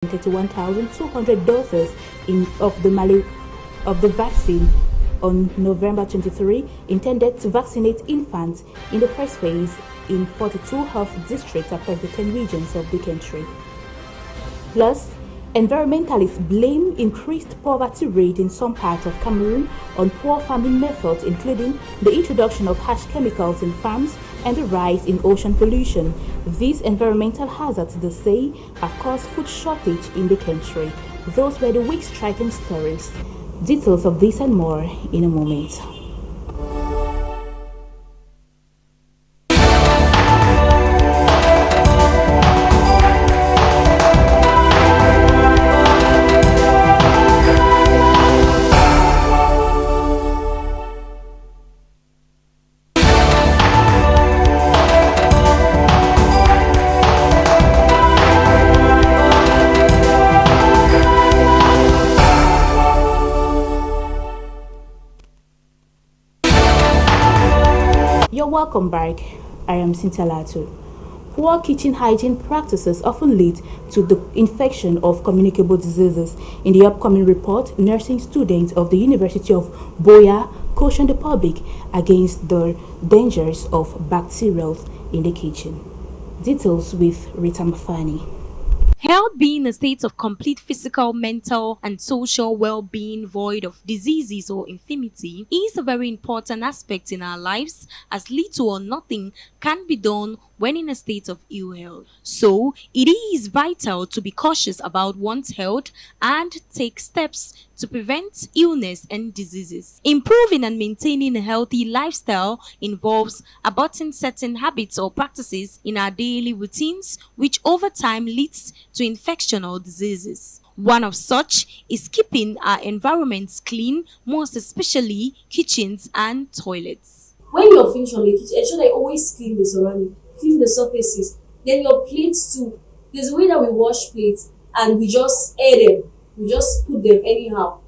31,200 doses of the vaccine on November 23, intended to vaccinate infants in the first phase in 42 health districts across the 10 regions of the country. Plus, environmentalists blame increased poverty rate in some parts of Cameroon on poor farming methods, including the introduction of harsh chemicals in farms and the rise in ocean pollution. These environmental hazards, they say, have caused food shortage in the country. Those were the week's striking stories. Details of this and more in a moment. You're welcome back. I am Cynthia Latu. Poor kitchen hygiene practices often lead to the infection of communicable diseases. In the upcoming report, nursing students of the University of Boya caution the public against the dangers of bacteria in the kitchen. Details with Rita Mafani. Health being a state of complete physical, mental, and social well-being void of diseases or infirmity is a very important aspect in our lives, as little or nothing can be done when in a state of ill health. So, it is vital to be cautious about one's health and take steps to prevent illness and diseases. Improving and maintaining a healthy lifestyle involves aborting certain habits or practices in our daily routines, which over time leads to infection or diseases. One of such is keeping our environments clean, most especially kitchens and toilets. When you're finished on the kitchen, ensure that you always clean the surrounding, clean the surfaces. Then your plates too. There's a way that we wash plates and we just air them. We just put them anyhow.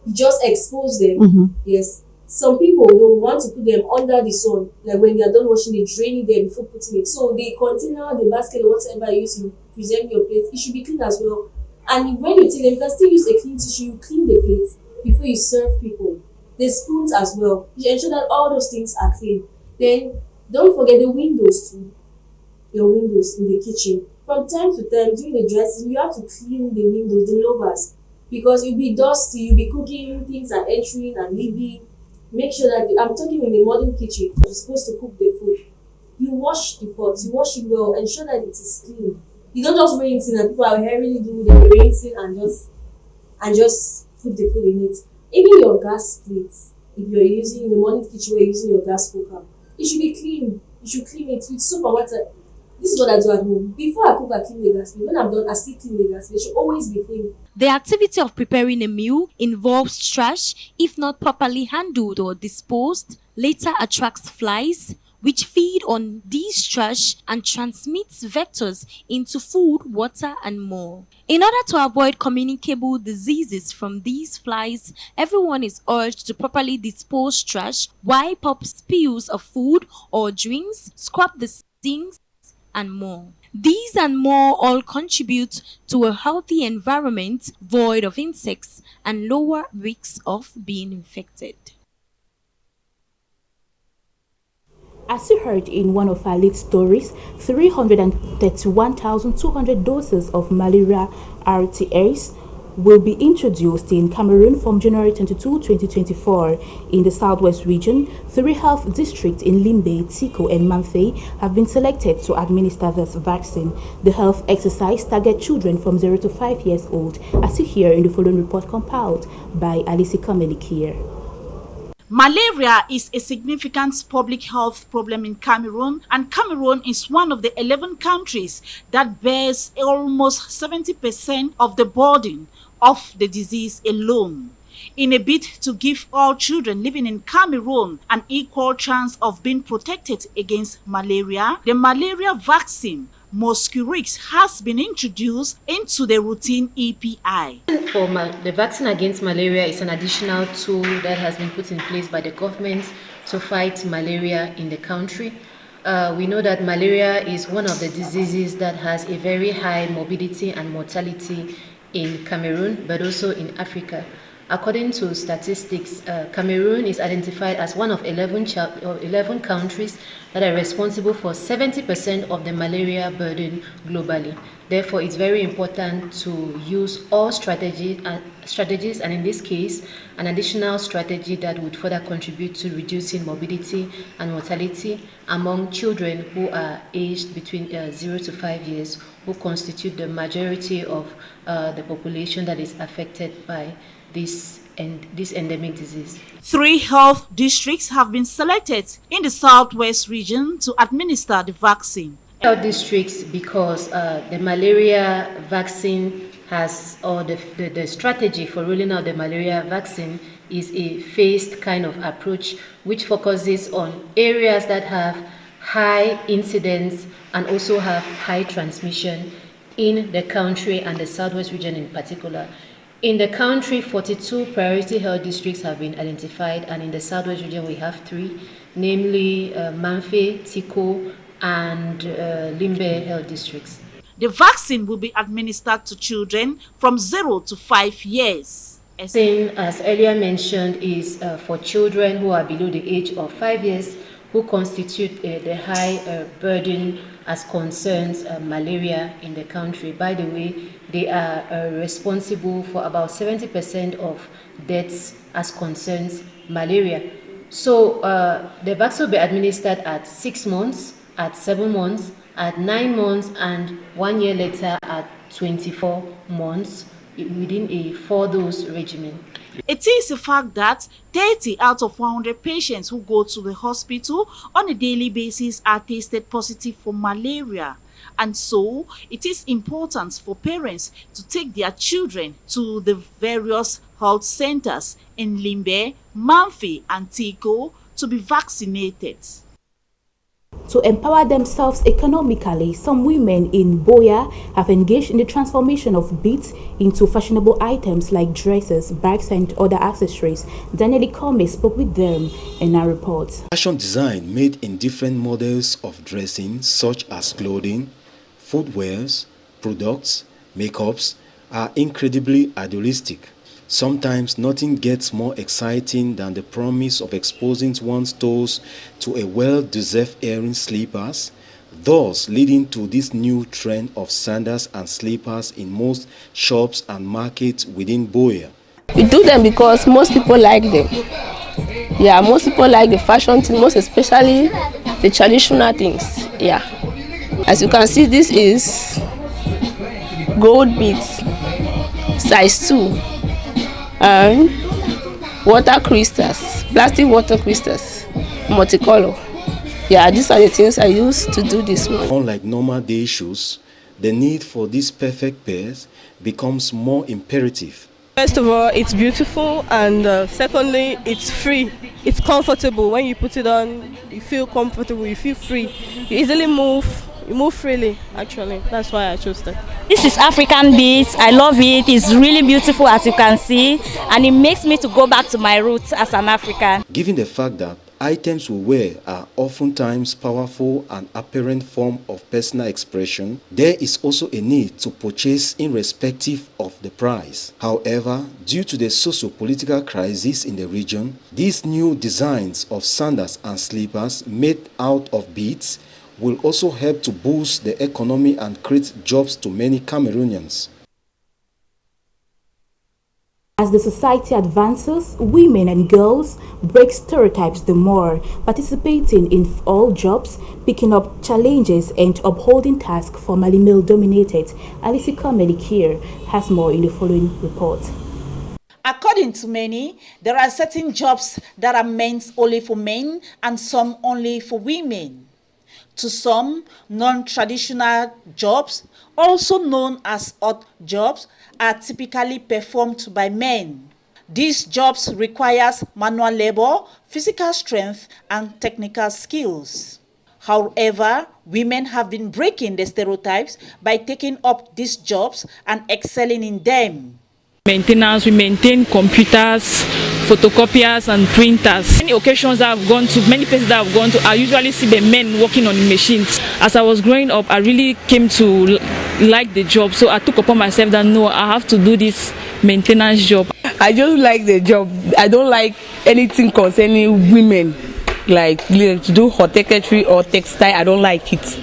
We just expose them. Yes. Some people don't want to put them under the sun. Like when they are done washing, they drain it there before putting it. So the container, the basket, or whatever you use to present your plate, it should be clean as well. And when you take them, you can still use a clean tissue. You clean the plates before you serve people. The spoons as well. You ensure that all those things are clean. Then don't forget the windows too. Your windows in the kitchen. From time to time during the dry season, you have to clean the windows, the louvers, because you'll be dusty, you'll be cooking, things are entering and leaving. Make sure that I'm talking in the modern kitchen. You're supposed to cook the food. You wash the pot, you wash it well, ensure that it is clean. You don't just rinse it and people are hurriedly do the rinsing and just put the food in it. Even your gas plates, if you're using in the modern kitchen, you're using your gas cooker, it should be clean. You should clean it with soap and water. This is what I do at home. Before I cook, I clean the gas plate. When I'm done, I still clean the gas plate. It should always be clean. The activity of preparing a meal involves trash. If not properly handled or disposed, later attracts flies, which feed on these trash and transmits vectors into food, water, and more. In order to avoid communicable diseases from these flies, everyone is urged to properly dispose trash, wipe up spills of food or drinks, scrub the sinks, and more. These and more all contribute to a healthy environment void of insects and lower risks of being infected. As you heard in one of our lead stories, 331,200 doses of malaria RTS will be introduced in Cameroon from January 22, 2024. In the southwest region, 3 health districts in Limbe, Tiko, and Manfei have been selected to administer this vaccine. The health exercise targets children from 0 to 5 years old, as you hear in the following report compiled by Alice Kamelikir. Malaria is a significant public health problem in Cameroon, and Cameroon is one of the 11 countries that bears almost 70% of the burden of the disease alone. In a bid to give all children living in Cameroon an equal chance of being protected against malaria, the malaria vaccine Mosquirix has been introduced into the routine EPI. The vaccine against malaria is an additional tool that has been put in place by the government to fight malaria in the country. We know that malaria is one of the diseases that has a very high morbidity and mortality in Cameroon, but also in Africa. According to statistics, Cameroon is identified as one of 11 countries that are responsible for 70% of the malaria burden globally. Therefore, it's very important to use all strategies, and in this case, an additional strategy that would further contribute to reducing morbidity and mortality among children who are aged between 0 to 5 years, who constitute the majority of the population that is affected by this endemic disease. 3 health districts have been selected in the southwest region to administer the vaccine. Health districts because the malaria vaccine has, or the strategy for rolling out the malaria vaccine is a phased kind of approach which focuses on areas that have high incidence and also have high transmission in the country, and the southwest region in particular. In the country, 42 priority health districts have been identified, and in the southwest region we have 3, namely Manfe, Tiko, and Limbe health districts. The vaccine will be administered to children from 0 to 5 years. As earlier mentioned, is for children who are below the age of 5 years, who constitute the high burden as concerns malaria in the country. By the way, they are responsible for about 70% of deaths as concerns malaria. So the vaccine will be administered at 6 months, at 7 months, at 9 months, and 1 year later at 24 months within a 4-dose regimen. It is a fact that 30 out of 100 patients who go to the hospital on a daily basis are tested positive for malaria. And so, it is important for parents to take their children to the various health centers in Limbe, Manfe, and Tiko to be vaccinated. To empower themselves economically, some women in Boya have engaged in the transformation of beads into fashionable items like dresses, bags, and other accessories. Daniel Ikome spoke with them in our report. Fashion design made in different models of dressing, such as clothing, footwears, products, makeups, are incredibly idealistic. Sometimes nothing gets more exciting than the promise of exposing one's toes to a well-deserved airing slippers, thus leading to this new trend of sandals and slippers in most shops and markets within Boya. We do them because most people like them. Yeah, most people like the fashion thing, most especially the traditional things. Yeah. As you can see, this is gold beads, size 2. And water crystals, plastic water crystals, multicolor. Yeah, these are the things I use to do this one. Unlike normal day shoes, the need for these perfect pairs becomes more imperative. First of all, it's beautiful, and secondly, it's free. It's comfortable. When you put it on, you feel comfortable, you feel free. You easily move. You move freely, actually. That's why I chose that. This is African beads. I love it. It's really beautiful, as you can see, and it makes me to go back to my roots as an African. Given the fact that items we wear are oftentimes powerful and apparent form of personal expression, there is also a need to purchase irrespective of the price. However, due to the socio-political crisis in the region, these new designs of sandals and slippers made out of beads will also help to boost the economy and create jobs to many Cameroonians. As the society advances, women and girls break stereotypes the more, participating in all jobs, picking up challenges, and upholding tasks formerly male-dominated. Alice Comedy here has more in the following report. According to many, there are certain jobs that are meant only for men and some only for women. To some, non-traditional jobs, also known as odd jobs, are typically performed by men. These jobs require manual labor, physical strength, and technical skills. However, women have been breaking the stereotypes by taking up these jobs and excelling in them. Maintenance, we maintain computers, photocopiers and printers. Many occasions that I've gone to, many places that I've gone to, I usually see the men working on the machines. As I was growing up, I really came to like the job, so I took upon myself that no, I have to do this maintenance job. I just like the job. I don't like anything concerning women, like to do horticulture or textile. I don't like it.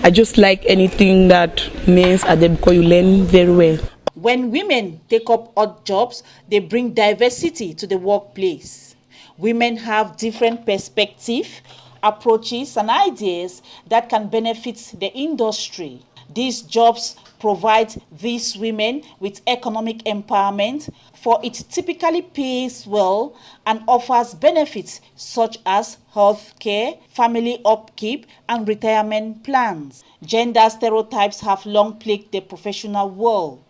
I just like anything that means at them because you learn very well. When women take up odd jobs, they bring diversity to the workplace. Women have different perspectives, approaches, and ideas that can benefit the industry. These jobs provide these women with economic empowerment, for it typically pays well and offers benefits such as health care, family upkeep, and retirement plans. Gender stereotypes have long plagued the professional world.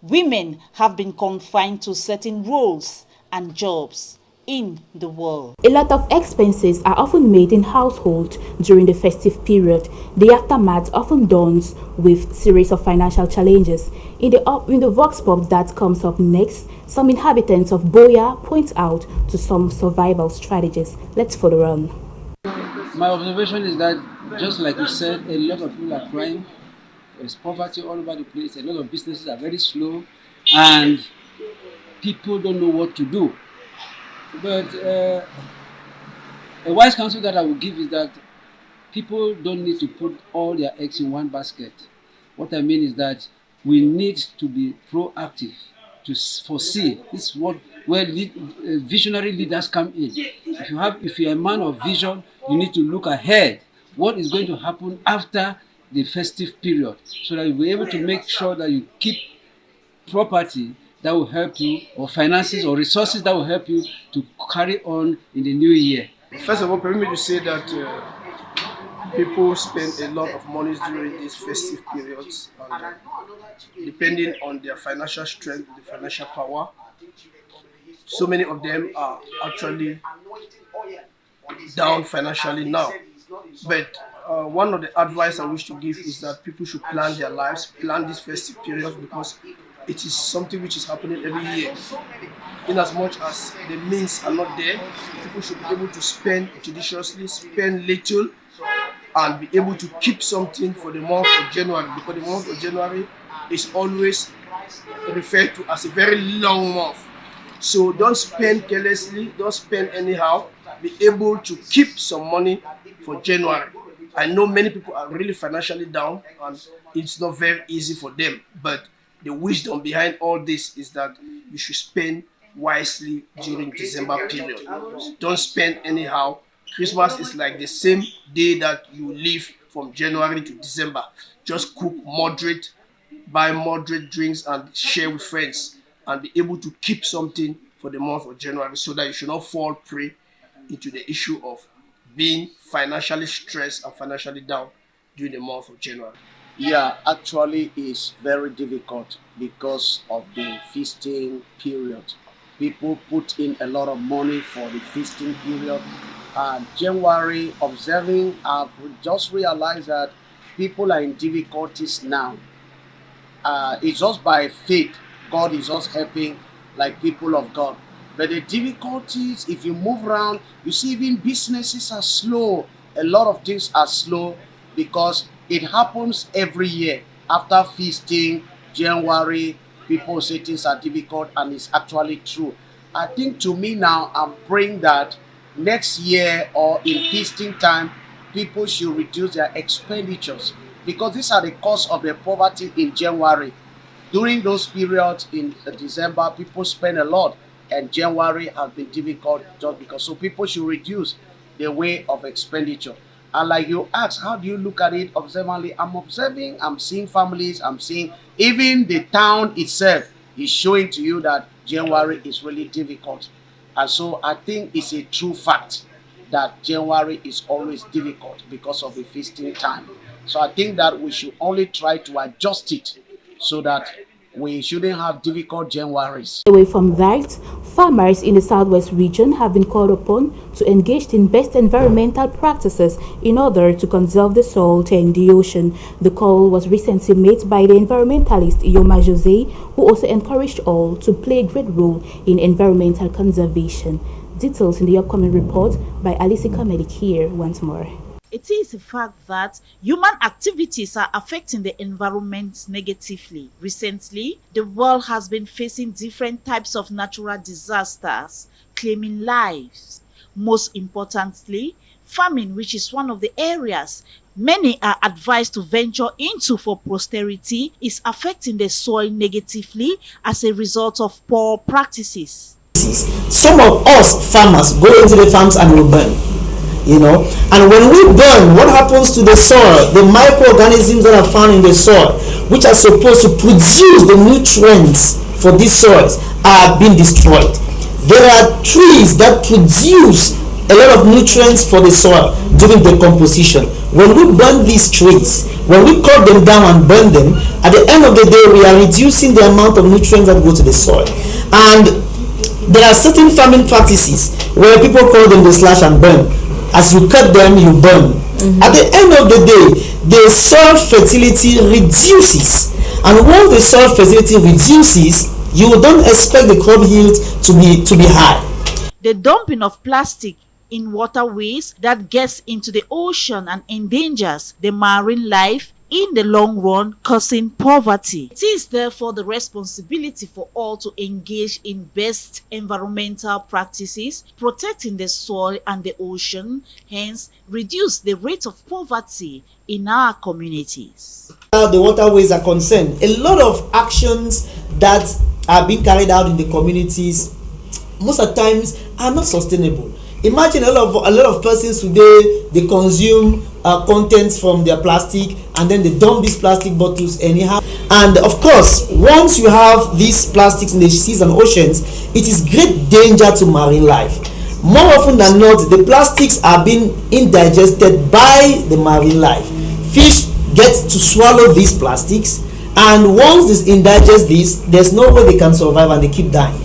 Women have been confined to certain roles and jobs in the world. A lot of expenses are often made in households during the festive period. The aftermath often dawns with series of financial challenges. In the Vox Pop that comes up next, some inhabitants of Boya point out to some survival strategies. Let's follow on. My observation is that, just like you said, a lot of people are crying. There's poverty all over the place. A lot of businesses are very slow, and people don't know what to do. But a wise counsel that I will give is that people don't need to put all their eggs in one basket. What I mean is that we need to be proactive, to foresee. This is where visionary leaders come in. If you're a man of vision, you need to look ahead. What is going to happen after the festive period, so that you'll be able to make sure that you keep property that will help you, or finances or resources that will help you to carry on in the new year. First of all, permit me to say that people spend a lot of money during these festive periods, and depending on their financial strength, the financial power, so many of them are actually down financially now. But one of the advice I wish to give is that people should plan their lives, plan this festive period, because it is something which is happening every year. In as much as the means are not there, people should be able to spend judiciously, spend little, and be able to keep something for the month of January, because the month of January is always referred to as a very long month. So don't spend carelessly, don't spend anyhow. Be able to keep some money for January. I know many people are really financially down, and it's not very easy for them, but the wisdom behind all this is that you should spend wisely during December period. Don't spend anyhow. Christmas is like the same day that you live from January to December. Just cook moderate, buy moderate drinks and share with friends, and be able to keep something for the month of January, so that you should not fall prey into the issue of being financially stressed and financially down during the month of January. Yeah, actually it's very difficult because of the feasting period. People put in a lot of money for the feasting period. January observing, I've just realized that people are in difficulties now. It's just by faith. God is just helping, like people of God. But the difficulties, if you move around, you see even businesses are slow. A lot of things are slow because it happens every year. After feasting, January, people say things are difficult, and it's actually true. I think to me now, I'm praying that next year or in feasting time, people should reduce their expenditures, because these are the cause of the poverty in January. During those periods in December, people spend a lot, and January has been difficult just because. So people should reduce their way of expenditure. And like you asked, how do you look at it observantly? I'm observing, I'm seeing families, I'm seeing even the town itself is showing to you that January is really difficult. And so I think it's a true fact that January is always difficult because of the feasting time. So I think that we should only try to adjust it so that we shouldn't have difficult Januaries. Away from that, farmers in the southwest region have been called upon to engage in best environmental practices in order to conserve the soil and the ocean. The call was recently made by the environmentalist Yoma Jose, who also encouraged all to play a great role in environmental conservation. Details in the upcoming report by Alice Kamelik here once more. It is a fact that human activities are affecting the environment negatively. Recently, the world has been facing different types of natural disasters, claiming lives. Most importantly, farming, which is one of the areas many are advised to venture into for posterity, is affecting the soil negatively as a result of poor practices. Some of us farmers go into the farms and we burn. And when we burn, what happens to the soil? The microorganisms that are found in the soil, which are supposed to produce the nutrients for these soils, are being destroyed. There are trees that produce a lot of nutrients for the soil during decomposition. When we burn these trees, when we cut them down and burn them, at the end of the day, we are reducing the amount of nutrients that go to the soil. And there are certain farming practices where people call them the slash and burn. As you cut them, you burn. At the end of the day, the soil fertility reduces. And once the soil fertility reduces, you don't expect the crop yield to be high. The dumping of plastic in waterways that gets into the ocean and endangers the marine life in the long run, causing poverty. It is therefore the responsibility for all to engage in best environmental practices, protecting the soil and the ocean, hence reduce the rate of poverty in our communities. The waterways are concerned, a lot of actions that are being carried out in the communities most of the times are not sustainable. Imagine a lot of persons today, they consume contents from their plastic and then they dump these plastic bottles anyhow. And of course, once you have these plastics in the seas and oceans, it is great danger to marine life. More often than not, the plastics are being indigested by the marine life. Fish get to swallow these plastics, and once they indigest this, there's no way they can survive and they keep dying.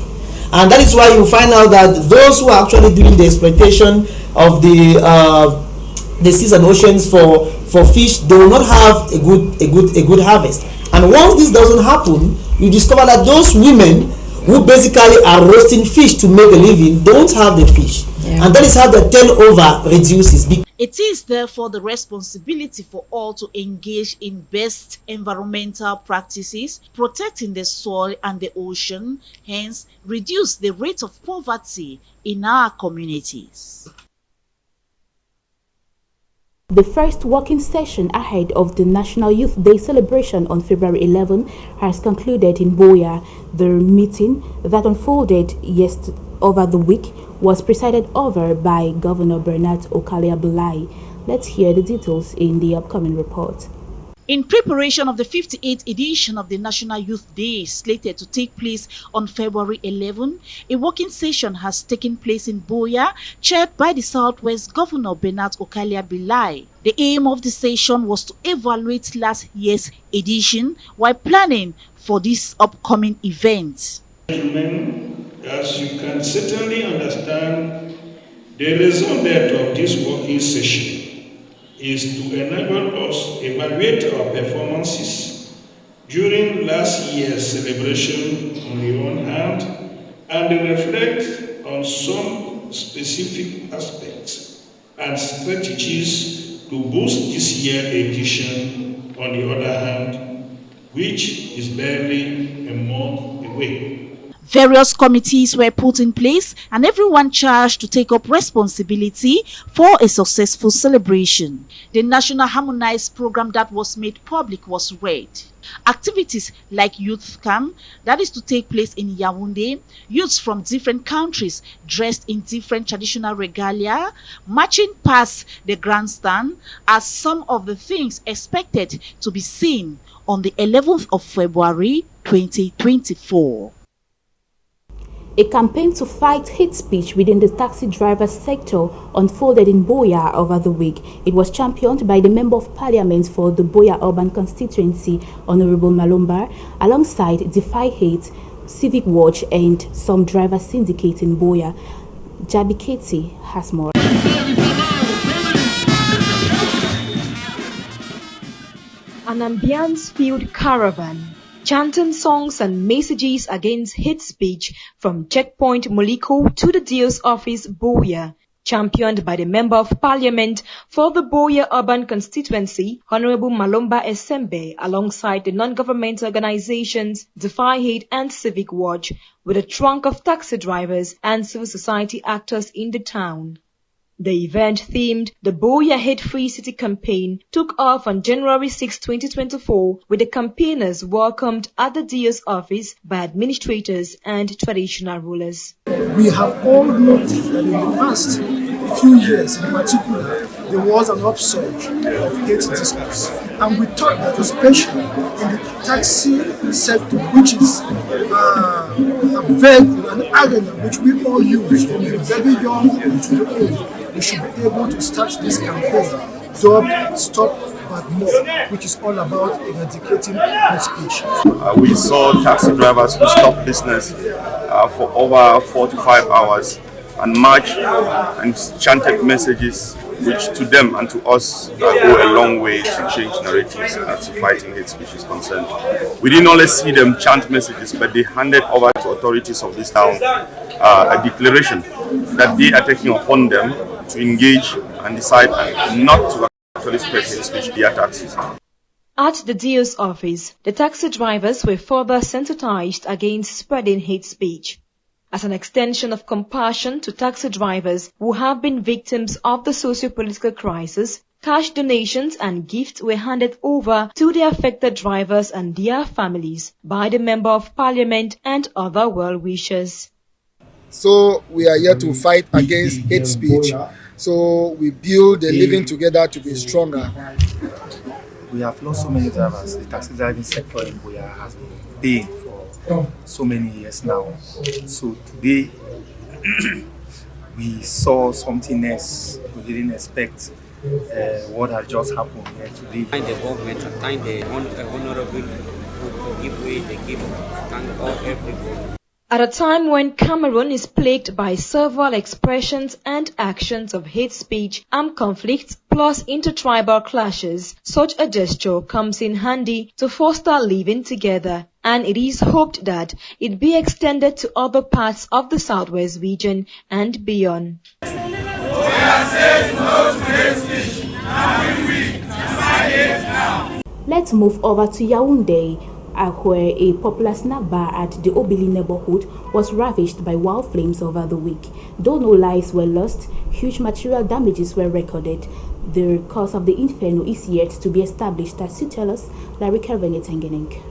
And that is why you find out that those who are actually doing the exploitation of the seas and oceans for fish, they will not have a good harvest. And once this doesn't happen, you discover that those women who basically are roasting fish to make a living don't have the fish. And that is how the turnover reduces. It is therefore the responsibility for all to engage in best environmental practices, protecting the soil and the ocean, hence reduce the rate of poverty in our communities. The first working session ahead of the National Youth Day celebration on February 11 has concluded in Buea. The meeting that unfolded over the week was presided over by Governor Bernard Okalia-Bulai. Let's hear the details in the upcoming report. In preparation of the 58th edition of the National Youth Day slated to take place on February 11, a working session has taken place in Buea, chaired by the Southwest Governor Bernard Okalia-Bulai. The aim of the session was to evaluate last year's edition while planning for this upcoming event. Gentlemen, as you can certainly understand, the result of this working session is to enable us to evaluate our performances during last year's celebration on the one hand, and reflect on some specific aspects and strategies to boost this year's edition on the other hand, which is barely a month away. Various committees were put in place and everyone charged to take up responsibility for a successful celebration. The National Harmonized Program that was made public was read. Activities like Youth Camp, that is to take place in Yaoundé, youths from different countries dressed in different traditional regalia, marching past the grandstand, are some of the things expected to be seen on the 11th of February 2024. A campaign to fight hate speech within the taxi driver sector unfolded in Buea over the week. It was championed by the Member of Parliament for the Buea Urban Constituency, Honorable Malumba, alongside Defy Hate, Civic Watch and some driver syndicate in Buea. Jabi Katie has more. An ambience-filled caravan, chanting songs and messages against hate speech from Checkpoint Moliko to the DO's office Buea, championed by the Member of Parliament for the Buea Urban Constituency, Honorable Malumba Esembe, alongside the non-governmental organizations Defy Hate and Civic Watch, with a trunk of taxi drivers and civil society actors in the town. The event themed the Buea Hate-Free City campaign took off on January 6, 2024, with the campaigners welcomed at the DO's office by administrators and traditional rulers. We have all noticed that in the past few years in particular, there was an upsurge of hate discourse. And we thought that especially in the taxi sector, which is a vehicle, an arena which we all use from the very young to the old, we should be able to start this campaign, Stop But More, which is all about eradicating hate speech. We saw taxi drivers who stopped business for over 4 to 5 hours and marched and chanted messages which to them and to us go a long way to change narratives as fighting hate speech is concerned. We didn't only see them chant messages, but they handed over to authorities of this town a declaration that they are taking upon them to engage and decide not to actually spread hate speech via taxis. At the DO's office, the taxi drivers were further sensitized against spreading hate speech. As an extension of compassion to taxi drivers who have been victims of the socio-political crisis, cash donations and gifts were handed over to the affected drivers and their families by the Member of Parliament and other well-wishers. So we are here to fight against hate speech. So we build the living together to be stronger. We have lost so many drivers. The taxi driving sector in Buea has been paying for so many years now. So today we saw something else. We didn't expect what had just happened here today. Thank the government and thank the honorable who give way the gift. Thank all everybody. At a time when Cameroon is plagued by several expressions and actions of hate speech, armed conflicts, plus intertribal clashes, such a gesture comes in handy to foster living together, and it is hoped that it be extended to other parts of the Southwest region and beyond. Let's move over to Yaoundé, where a popular snack bar at the Obili neighborhood was ravaged by wild flames over the week. Though no lives were lost, huge material damages were recorded. The cause of the inferno is yet to be established, as you tell us, Larry Kelvin Tengening.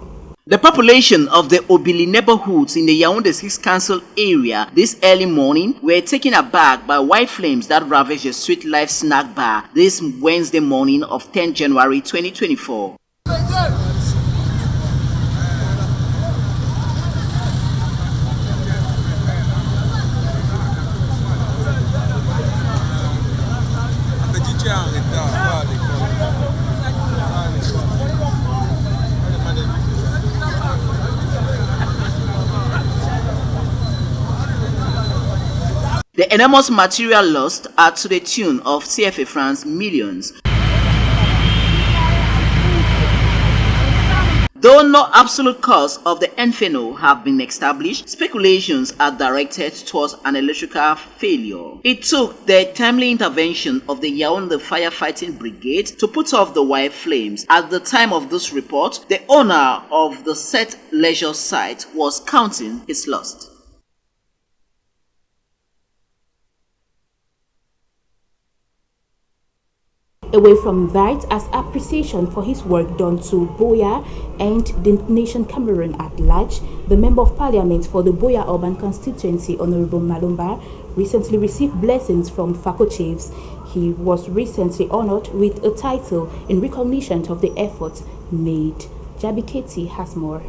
The population of the Obili neighborhoods in the Yaoundé 6th Council area this early morning were taken aback by wild flames that ravaged a Sweet Life snack bar this Wednesday morning of 10 January 2024. The enormous material lost are to the tune of CFA francs millions. Though no absolute cause of the inferno have been established, speculations are directed towards an electrical failure. It took the timely intervention of the Yaoundé Firefighting Brigade to put off the wild flames. At the time of this report, the owner of the said leisure site was counting his loss. Away from that, as appreciation for his work done to Buea and the nation Cameroon at large, the Member of Parliament for the Buea Urban Constituency, Honorable Malumba, recently received blessings from Fako chiefs. He was recently honored with a title in recognition of the efforts made. Jabi Katie has more.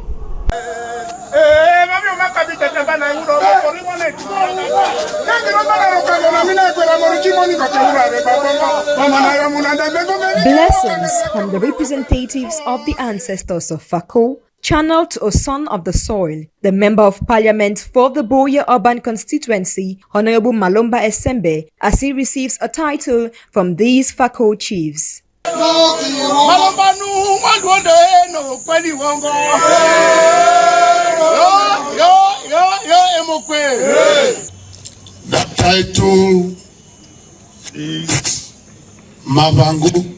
Blessings from the representatives of the ancestors of Fako channeled to a son of the soil, the Member of Parliament for the Buea Urban Constituency, Honorable Malomba Esembe, as he receives a title from these Fako chiefs. That title is Mavango.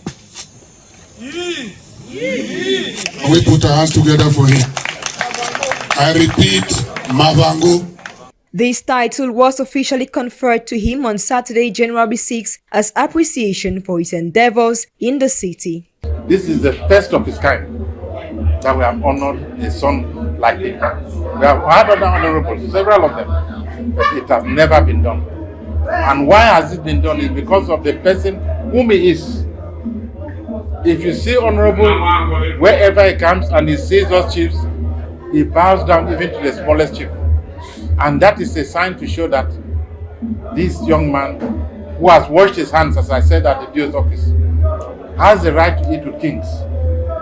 We put our hands together for him. I repeat, Mavango. This title was officially conferred to him on Saturday, January 6, as appreciation for his endeavors in the city. This is the first of its kind that we have honored a son like him. We have had other honorables, several of them, but it has never been done. And why has it been done? Is because of the person whom he is. If you see honorable wherever he comes and he sees those chiefs, he bows down even to the smallest chief. And that is a sign to show that this young man, who has washed his hands, as I said at the DO's office, has the right to eat with kings,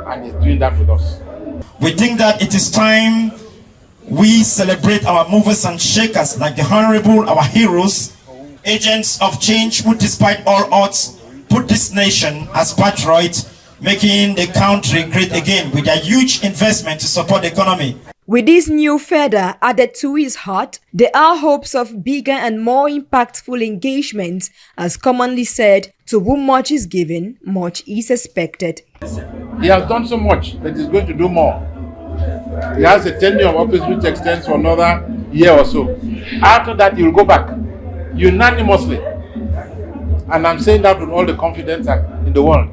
and is doing that with us. We think that it is time we celebrate our movers and shakers like the Honorable, our heroes, agents of change who despite all odds put this nation as patriots, making the country great again with a huge investment to support the economy. With this new feather added to his heart, there are hopes of bigger and more impactful engagement, as commonly said, to whom much is given, much is expected. He has done so much that he's going to do more. He has a tenure of office which extends for another year or so. After that, he will go back unanimously. And I'm saying that with all the confidence in the world.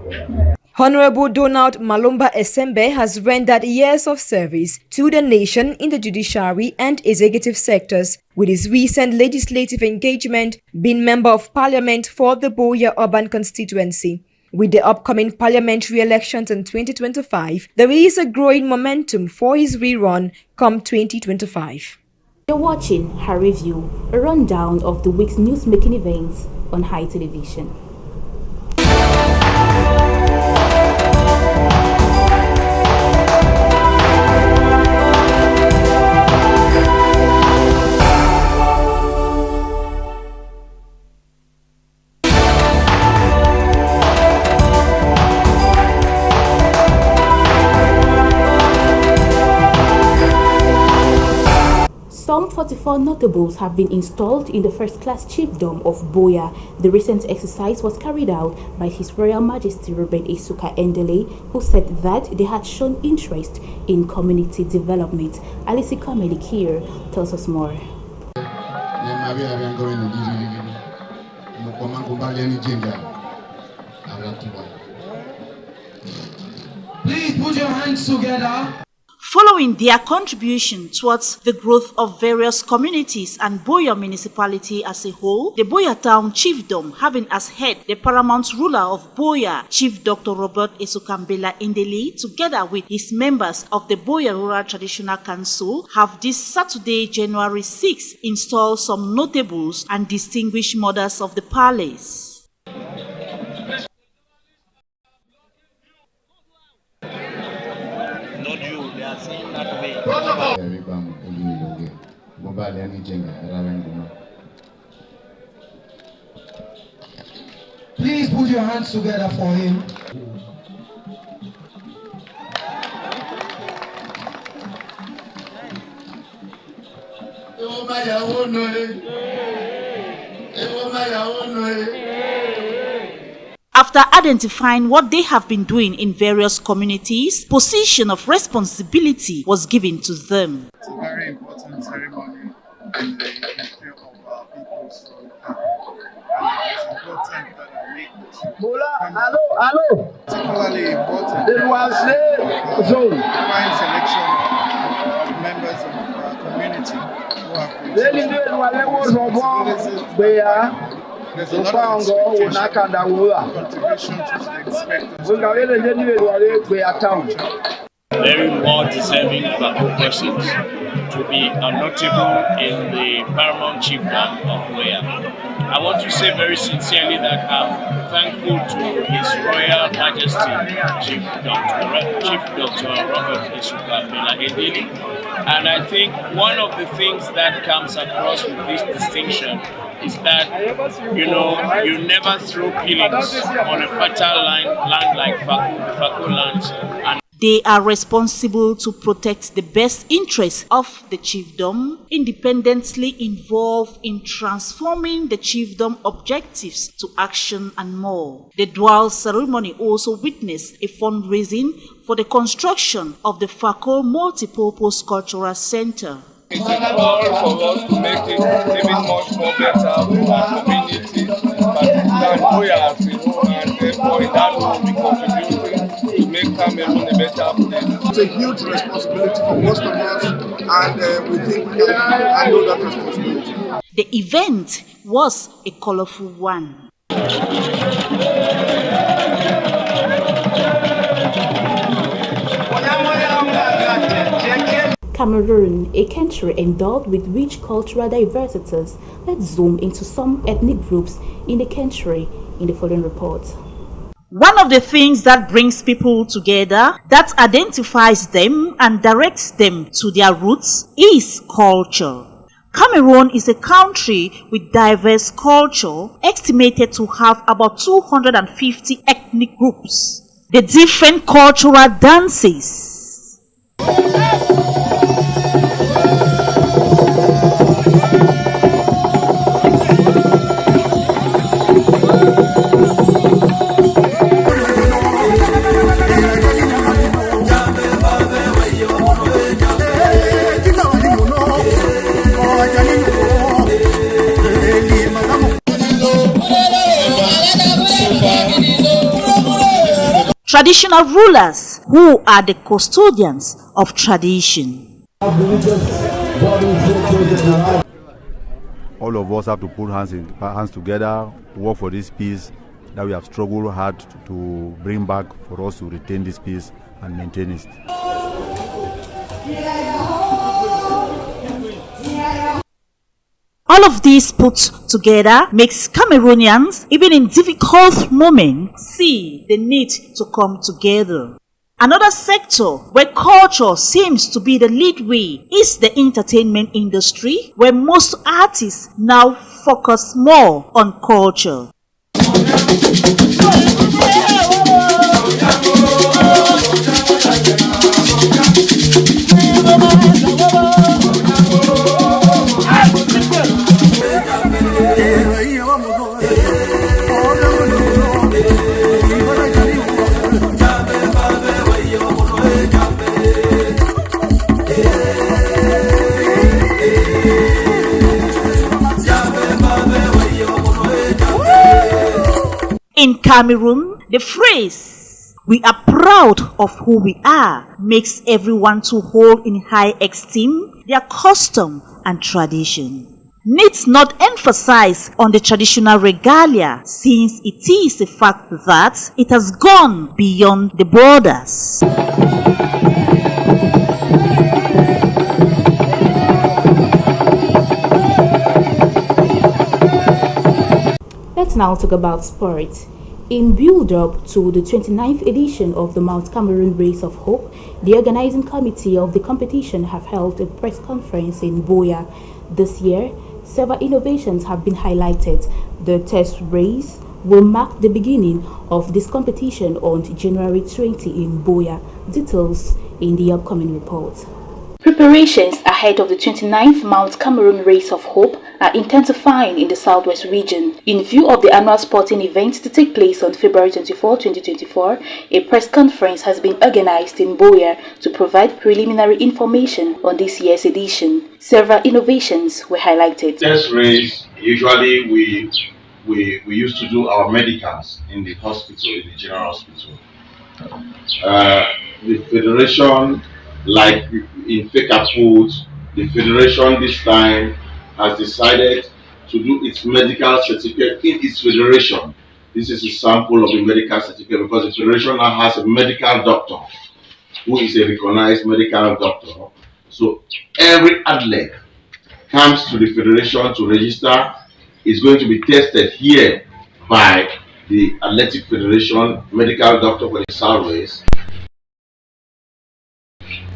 Honorable Donald Malomba Esembe has rendered years of service to the nation in the judiciary and executive sectors, with his recent legislative engagement being Member of Parliament for the Buea Urban Constituency. With the upcoming parliamentary elections in 2025, there is a growing momentum for his rerun come 2025. You're watching her review, a rundown of the week's news-making events on High Television. Some 44 notables have been installed in the first-class chiefdom of Buea. The recent exercise was carried out by His Royal Majesty Robert Esuka Endele, who said that they had shown interest in community development. Alice Kamelik here tells us more. Please put your hands together. Following their contribution towards the growth of various communities and Buea municipality as a whole, the Buea Town Chiefdom, having as head the paramount ruler of Buea, Chief Dr. Robert Esukambela Endele, together with his members of the Buea Rural Traditional Council, have this Saturday, January 6, installed some notables and distinguished mothers of the palace. Please put your hands together for him. After identifying what they have been doing in various communities, position of responsibility was given to them. It's a very important ceremony in the history of our people's soul. It's important that I make this particularly important fine selection of members of our community who have responsibilities. There's a lot of contribution to the expected. Very more deserving Fako persons to be a notable in the Paramount Chiefdom of Boya. I want to say very sincerely that I'm thankful to His Royal Majesty Chief Dr. Robert Isukabela Edili. And I think one of the things that comes across with this distinction is that, you never throw pillings on a fertile land like the Fako lands. And they are responsible to protect the best interests of the chiefdom, independently involved in transforming the chiefdom objectives to action and more. The dual ceremony also witnessed a fundraising for the construction of the Fako Multipurpose Cultural Center. It's a call for us to make it even much more better with our community, particularly Boya as a whole, and therefore in that way we contributing to make Cameroon a better place. It's a huge responsibility for most of us, and we think we can handle that responsibility. The event was a colorful one. Cameroon, a country endowed with rich cultural diversities. Let's zoom into some ethnic groups in the country in the following report. One of the things that brings people together, that identifies them and directs them to their roots, is culture. Cameroon is a country with diverse culture, estimated to have about 250 ethnic groups. The different cultural dances, traditional rulers who are the custodians of tradition. All of us have to put hands together to work for this peace that we have struggled hard to bring back, for us to retain this peace and maintain it. All of these put together makes Cameroonians, even in difficult moments, see the need to come together. Another sector where culture seems to be the lead way is the entertainment industry, where most artists now focus more on culture. In Cameroon, the phrase, "we are proud of who we are," makes everyone to hold in high esteem their custom and tradition. Needs not emphasize on the traditional regalia, since it is a fact that it has gone beyond the borders. Let's now talk about sport. In build-up to the 29th edition of the Mount Cameroon Race of Hope, the organizing committee of the competition have held a press conference in Boya. This year, several innovations have been highlighted. The test race will mark the beginning of this competition on January 20 in Boya. Details in the upcoming report. Preparations ahead of the 29th Mount Cameroon Race of Hope are intensifying in the southwest region. In view of the annual sporting event to take place on February 24, 2024, a press conference has been organized in Boya to provide preliminary information on this year's edition. Several innovations were highlighted. Test race, usually we used to do our medicals in the hospital, in the general hospital. The federation, like in Fekaput, the federation this time has decided to do its medical certificate in its federation. This is a sample of the medical certificate because the federation now has a medical doctor who is a recognized medical doctor. So every athlete comes to the federation to register, is going to be tested here by the Athletic Federation medical doctor for the Southwest.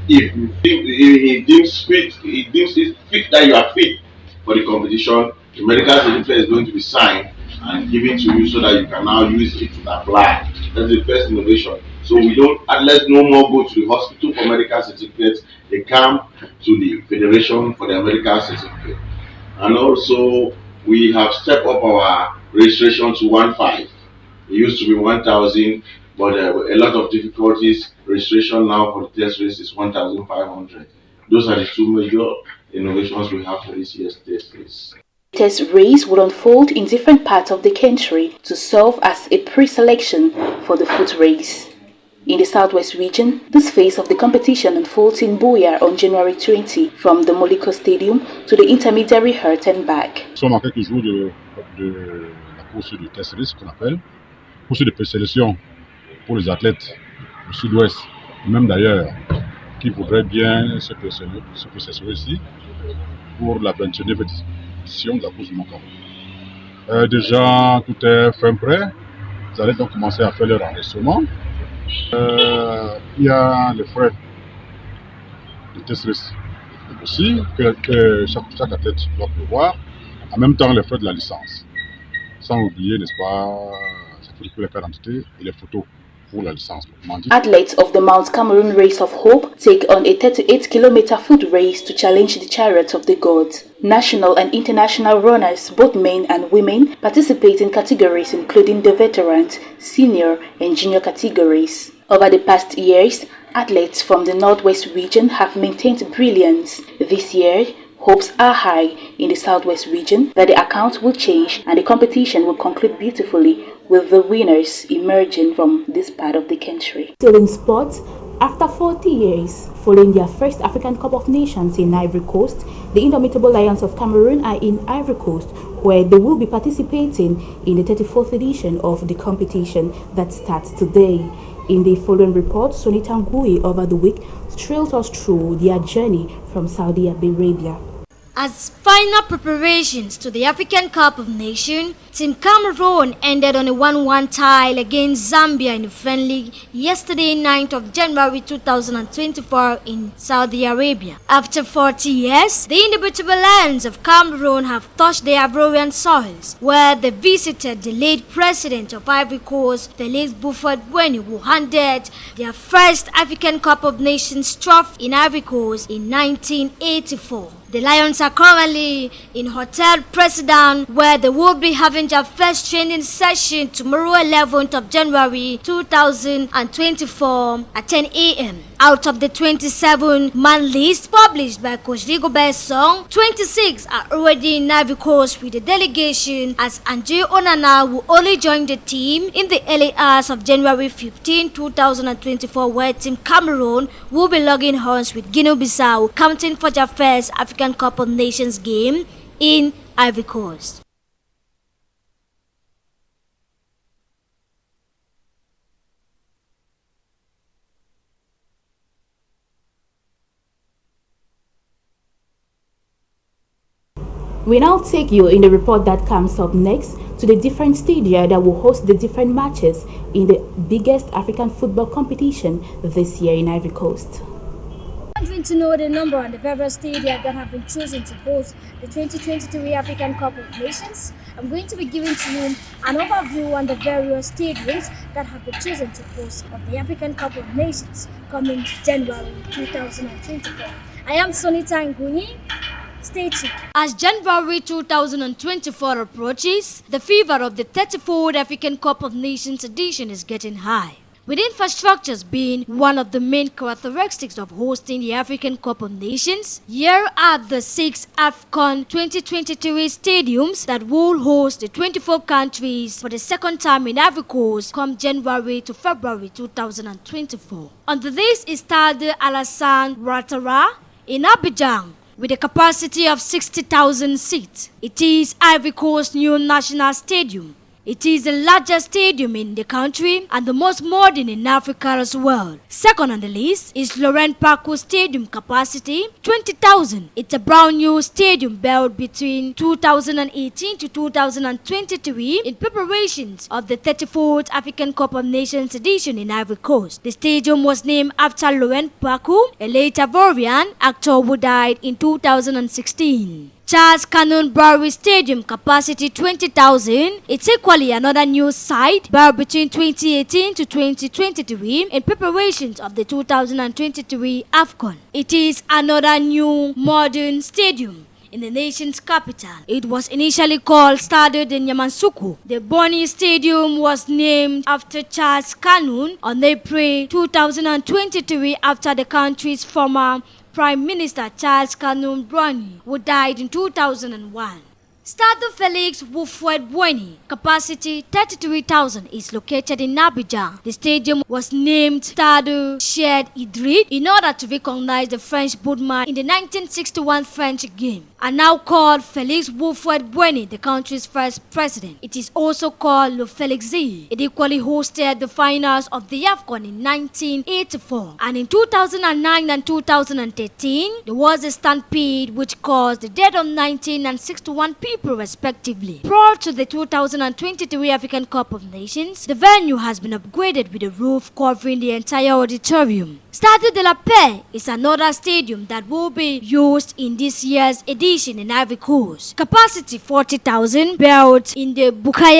If he deems it fit that you are fit for the competition, the medical certificate is going to be signed and given to you so that you can now use it to apply. That's the first innovation. So we don't, athletes no more go to the hospital for medical certificates. They come to the federation for their medical certificate. And also we have stepped up our registration to 1,500. It used to be 1,000, but a lot of difficulties. Registration now for the test race is 1,500. Those are the two major innovations we have for this year's test race. Test race will unfold in different parts of the country to serve as a pre-selection for the foot race. In the Southwest region, this phase of the competition unfolds in Buea on January 20 from the Moliko Stadium to the intermediary Hurt and back. Nous sommes à quelques jours de la course du test race qu'on appelle, course de présélection pour les athlètes du Sud-Ouest, même d'ailleurs, qui voudraient bien se présélectionner ici pour la 29e édition de la course du Mont-Carmel. Déjà, tout est fin prêt. Les athlètes ont commencé à faire leur enregistrement. Il y a les frais de test race aussi que chaque athlète doit prévoir. En même temps, les frais de la licence. Sans oublier, n'est-ce pas, les cartes d'identité et les photos pour la licence. Athletes of the Mount Cameroon Race of Hope take on a 38-kilometer foot race to challenge the Chariot of the Gods. National and international runners, both men and women, participate in categories including the veterans, senior and junior categories. Over the past years, athletes from the Northwest region have maintained brilliance. This year, hopes are high in the Southwest region that the account will change and the competition will conclude beautifully with the winners emerging from this part of the country. Still in sports, after 40 years following their first African Cup of Nations in Ivory Coast, the Indomitable Lions of Cameroon are in Ivory Coast, where they will be participating in the 34th edition of the competition that starts today. In the following report, Sonita Ngui over the week trails us through their journey from Saudi Arabia. As final preparations to the African Cup of Nations, Team Cameroon ended on a 1-1 tie against Zambia in a friendly yesterday, 9th of January 2024 in Saudi Arabia. After 40 years, the Indomitable Lions of Cameroon have touched the Ivorian soils, where they visited the late president of Ivory Coast, the late Buford Boigny, who handed their first African Cup of Nations trophy in Ivory Coast in 1984. The Lions are currently in Hotel President, where they will be having their first training session tomorrow, 11th of January 2024 at 10 a.m. Out of the 27-man list published by Coach Rigobert Song, 26 are already in Ivory Coast with the delegation, as Andre Onana will only join the team in the early hours of January 15, 2024, where Team Cameroon will be logging horns with Guinea-Bissau, counting for their first African Cup of Nations game in Ivory Coast. We now take you in the report that comes up next to the different stadia that will host the different matches in the biggest African football competition this year in Ivory Coast. Wanting to know the number and the various stadia that have been chosen to host the 2023 African Cup of Nations, I'm going to be giving to you an overview on the various stadiums that have been chosen to host of the African Cup of Nations coming January 2024. I am Sonita Nguni. Stay tuned. As January 2024 approaches, the fever of the 34th African Cup of Nations edition is getting high, with infrastructures being one of the main characteristics of hosting the African Cup of Nations. Here are the 6 AFCON 2023 stadiums that will host the 24 countries for the second time in Ivory Coast come January to February 2024. On the list is Stade Alassane Ouattara in Abidjan, with a capacity of 60,000 seats. It is Ivory Coast new national stadium. It is the largest stadium in the country and the most modern in Africa as well. Second on the list is Laurent Paku Stadium, capacity 20,000. It's a brand new stadium built between 2018 to 2023 in preparations of the 34th African Cup of Nations edition in Ivory Coast. The stadium was named after Laurent Paku, a late Ivorian actor who died in 2016. Charles Kanoun Brewery Stadium, capacity 20,000. It's equally another new site built between 2018 to 2023 in preparations of the 2023 AFCON. It is another new modern stadium in the nation's capital. It was initially called Stade de Yamoussoukro. The Boni Stadium was named after Charles Kanoun on April 2023 after the country's former Prime Minister Charles Kanoun Brownie, who died in 2001. Stade Felix Houphouët-Boigny, capacity 33,000, is located in Abidjan. The stadium was named Stade Cheikh Idriss in order to recognize the French boatman in the 1961 French game, and now called Felix Houphouët-Boigny, the country's first president. It is also called Le Felixi. It equally hosted the finals of the AFCON in 1984, and in 2009 and 2013, there was a stampede which caused the death of 19 and 61 people respectively. Prior to the 2023 African Cup of Nations, the venue has been upgraded with a roof covering the entire auditorium. Stade de la Paix is another stadium that will be used in this year's edition in Ivory Coast. Capacity 40,000, built in the Bukayo